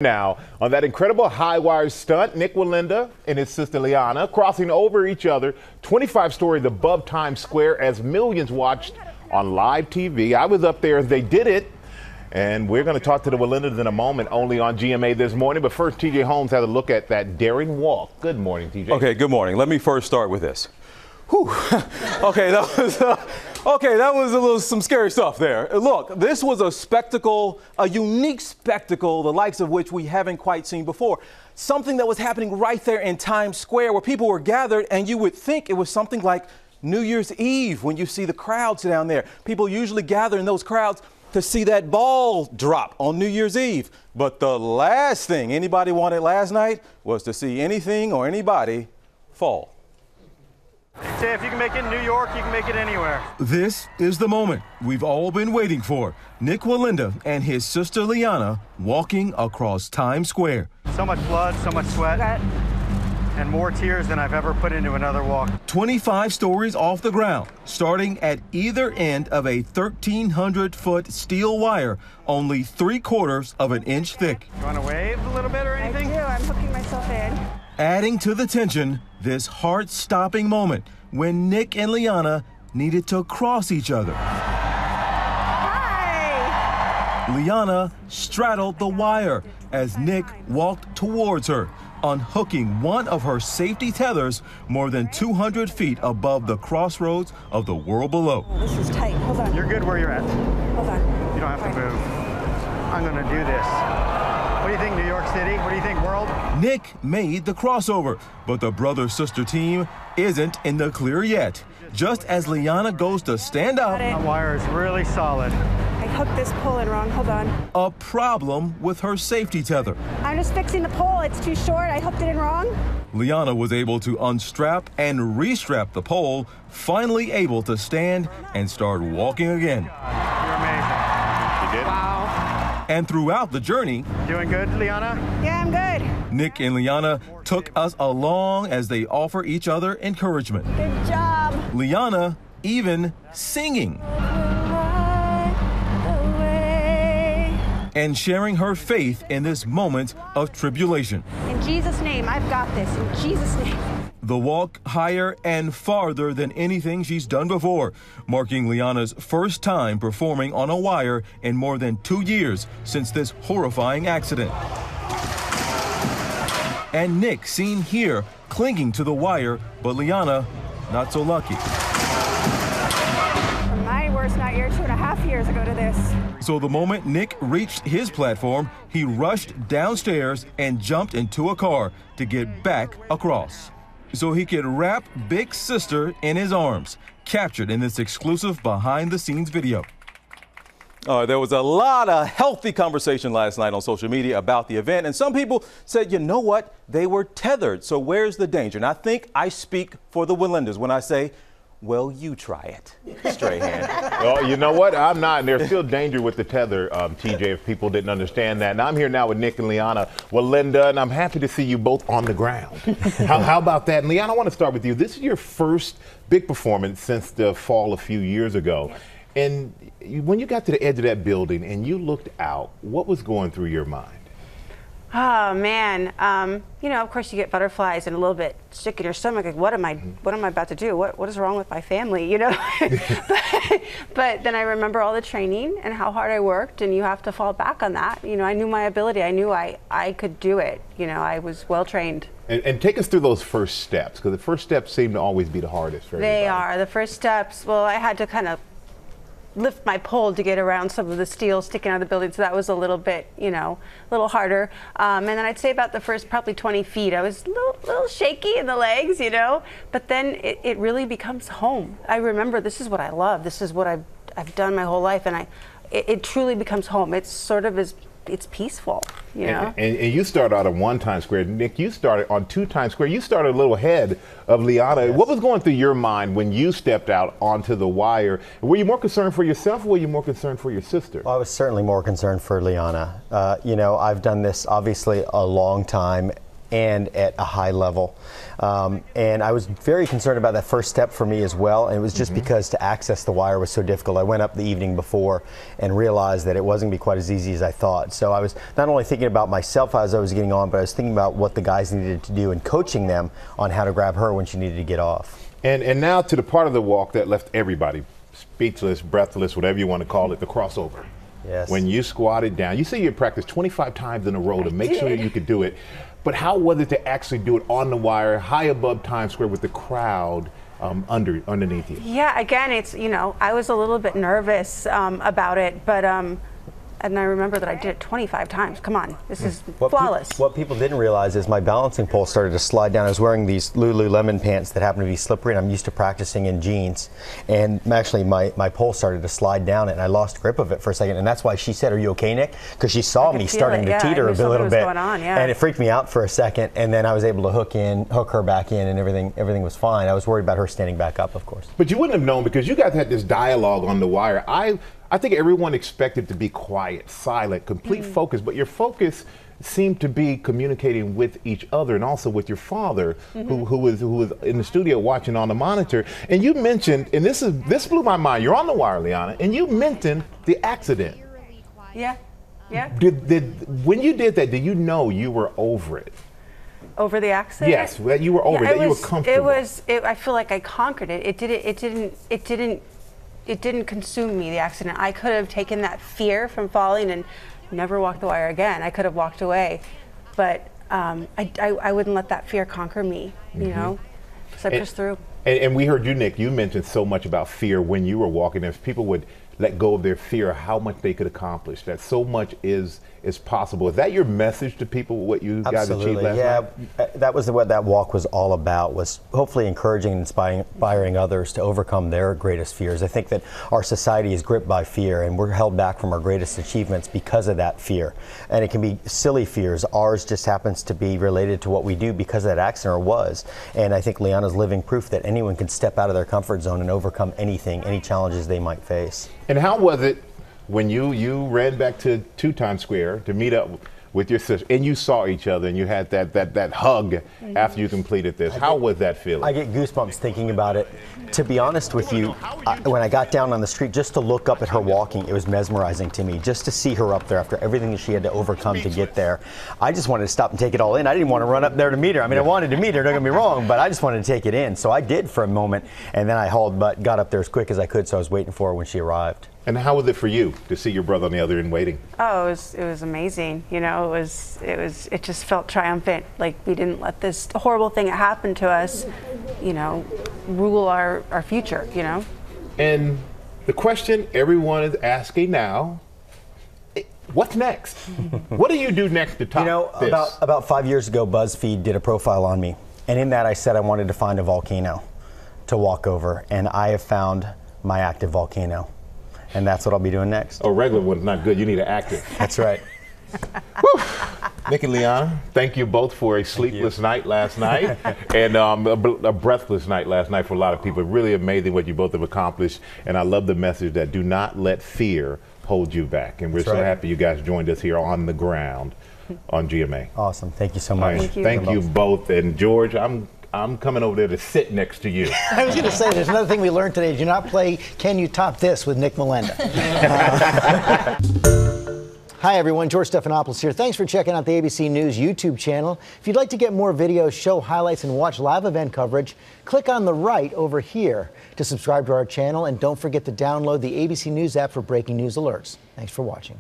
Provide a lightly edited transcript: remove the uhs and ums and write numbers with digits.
Now, on that incredible Highwire stunt, Nick Wallenda and his sister Liana crossing over each other 25 stories above Times Square as millions watched on live TV. I was up there as they did it, and we're going to talk to the Wallendas in a moment, only on GMA this morning. But first, TJ Holmes had a look at that daring walk. Good morning, TJ. Okay, good morning. Let me first start with this. Whew. Okay, that was some scary stuff there. Look, this was a spectacle, a unique spectacle, the likes of which we haven't quite seen before. Something that was happening right there in Times Square where people were gathered, and you would think it was something like New Year's Eve when you see the crowds down there. People usually gather in those crowds to see that ball drop on New Year's Eve. But the last thing anybody wanted last night was to see anything or anybody fall. Say, if you can make it in New York, you can make it anywhere. This is the moment we've all been waiting for. Nick Wallenda and his sister Liana walking across Times Square. So much blood, so much sweat, and more tears than I've ever put into another walk. 25 stories off the ground, starting at either end of a 1,300-foot steel wire, only 3/4 of an inch thick. You want to wave a little bit or anything? I do. I'm hooking myself in. Adding to the tension, this heart-stopping moment when Nick and Liana needed to cross each other. Hi! Liana straddled the wire as Nick walked towards her, unhooking one of her safety tethers more than 200 feet above the crossroads of the world below. Oh, this is tight. Hold on. You're good where you're at. Hold on. You don't have to move. I'm going to do this. What do you think, New York City? What do you think, world? Nick made the crossover, but the brother-sister team isn't in the clear yet. Just as Liana goes to stand up, That wire is really solid. I hooked this pole in wrong. Hold on. a problem with her safety tether. I'm just fixing the pole. It's too short. I hooked it in wrong. Liana was able to unstrap and restrap the pole, finally able to stand and start walking again. You're amazing. You did? Wow. And throughout the journey, Doing good, Liana? Yeah, I'm good. Nick and Liana took us along as they offer each other encouragement. Good job. Liana even singing and sharing her faith in this moment of tribulation. In Jesus' name, I've got this. In Jesus' name. The walk higher and farther than anything she's done before, marking Liana's first time performing on a wire in more than 2 years since this horrifying accident. And Nick seen here clinging to the wire, but Liana not so lucky. My worst nightmare 2.5 years ago to this. So the moment Nick reached his platform, he rushed downstairs and jumped into a car to get back across, so he could wrap Big Sister in his arms, captured in this exclusive behind-the-scenes video. There was a lot of healthy conversation last night on social media about the event, and some people said, you know what, they were tethered, so where's the danger? And I think I speak for the Wallendas when I say, well, you try it, Strahan. Well, you know what? I'm not. And there's still danger with the tether, TJ, if people didn't understand that. And I'm here now with Nick and Liana Wallenda, and I'm happy to see you both on the ground. How about that? And Liana, I want to start with you. This is your first big performance since the fall a few years ago. And when you got to the edge of that building and you looked out, what was going through your mind? Oh man, you know, of course you get butterflies and a little bit sick in your stomach. Like, what am I about to do? What is wrong with my family? You know, but then I remember all the training and how hard I worked, and you have to fall back on that. You know, I knew my ability. I knew I could do it. You know, I was well trained. And take us through those first steps, because the first steps seem to always be the hardest for everybody. They are the first steps. Well, I had to kind of lift my pole to get around some of the steel sticking out of the building, so that was a little bit, you know, a little harder. And then I'd say about the first probably 20 feet, I was a little shaky in the legs, you know, but then it really becomes home. I remember this is what I love. This is what I've done my whole life, and it truly becomes home. It's sort of it's peaceful, you know. And you started out on 1 Times Square. Nick, you started on 2 Times Square. You started a little ahead of Liana. Yes. What was going through your mind when you stepped out onto the wire? Were you more concerned for yourself, or were you more concerned for your sister? Well, I was certainly more concerned for Liana. You know, I've done this obviously a long time, and at a high level. And I was very concerned about that first step for me as well. And it was just because to access the wire was so difficult. I went up the evening before and realized that it wasn't going to be quite as easy as I thought. So I was not only thinking about myself as I was getting on, but I was thinking about what the guys needed to do and coaching them on how to grab her when she needed to get off. And now to the part of the walk that left everybody speechless, breathless, whatever you want to call it, the crossover. Yes. When you squatted down, you say you practiced 25 times in a row to make sure you could do it. But how was it to actually do it on the wire, high above Times Square with the crowd underneath you? Yeah, again, it's, you know, I was a little bit nervous about it, but and I remember that I did it 25 times. Come on, this is flawless. What people didn't realize is my balancing pole started to slide down. I was wearing these Lululemon pants that happen to be slippery, and I'm used to practicing in jeans. And actually, my pole started to slide down, and I lost grip of it for a second. And that's why she said, "Are you okay, Nick?" Because she saw me starting to teeter a little bit, and it freaked me out for a second. And then I was able to hook her back in, and everything was fine. I was worried about her standing back up, of course. But you wouldn't have known because you guys had this dialogue on the wire. I think everyone expected to be quiet, silent, complete focus, but your focus seemed to be communicating with each other and also with your father, who was in the studio watching on the monitor. And you mentioned, and this blew my mind. You're on the wire, Liana, and you mentioned the accident. Yeah, yeah. When you did that, did you know you were over it? Over the accident? Yes, that you were over it, that you were comfortable. I feel like I conquered it. It didn't consume me, the accident. I could have taken that fear from falling and never walked the wire again. I could have walked away, but I wouldn't let that fear conquer me, you know? So I pushed through. And we heard you, Nick, you mentioned so much about fear when you were walking. If people would let go of their fear, how much they could accomplish, that so much is possible. Is that your message to people, what you guys achieved last night? That was what that walk was all about, was hopefully encouraging and inspiring others to overcome their greatest fears. I think that our society is gripped by fear, and we're held back from our greatest achievements because of that fear. And it can be silly fears. Ours just happens to be related to what we do because of that accident, or was. And I think Liana's living proof that anyone can step out of their comfort zone and overcome anything, any challenges they might face. And how was it when you ran back to Times Square to meet up with your sister, and you saw each other, and you had that hug after you completed this? How was that feeling? I get goosebumps thinking about it. To be honest with you, when I got down on the street, just to look up at her walking, it was mesmerizing to me. Just to see her up there after everything that she had to overcome to get there, I just wanted to stop and take it all in. I didn't want to run up there to meet her. I mean, I wanted to meet her, don't get me wrong, but I just wanted to take it in. So I did for a moment, and then I hauled butt, got up there as quick as I could, so I was waiting for her when she arrived. And how was it for you to see your brother on the other end waiting? Oh, it was amazing. You know, it just felt triumphant. Like we didn't let this horrible thing that happened to us, you know, rule our future, you know? And the question everyone is asking now, what's next? What do you do next to top this? You know, about 5 years ago, BuzzFeed did a profile on me. And in that I said I wanted to find a volcano to walk over. And I have found my active volcano. And that's what I'll be doing next. A regular one's not good. You need an active. That's right. Nick and Liana, thank you both for a sleepless night last night and a breathless night last night for a lot of people. Really amazing what you both have accomplished. And I love the message that do not let fear hold you back. And we're so happy you guys joined us here on the ground on GMA. Awesome. Thank you so much. Thank you both. And George, I'm coming over there to sit next to you. I was going to say, there's another thing we learned today. Do not play Can You Top This with Nick Wallenda. Hi, everyone. George Stephanopoulos here. Thanks for checking out the ABC News YouTube channel. If you'd like to get more videos, show highlights, and watch live event coverage, click on the right over here to subscribe to our channel. And don't forget to download the ABC News app for breaking news alerts. Thanks for watching.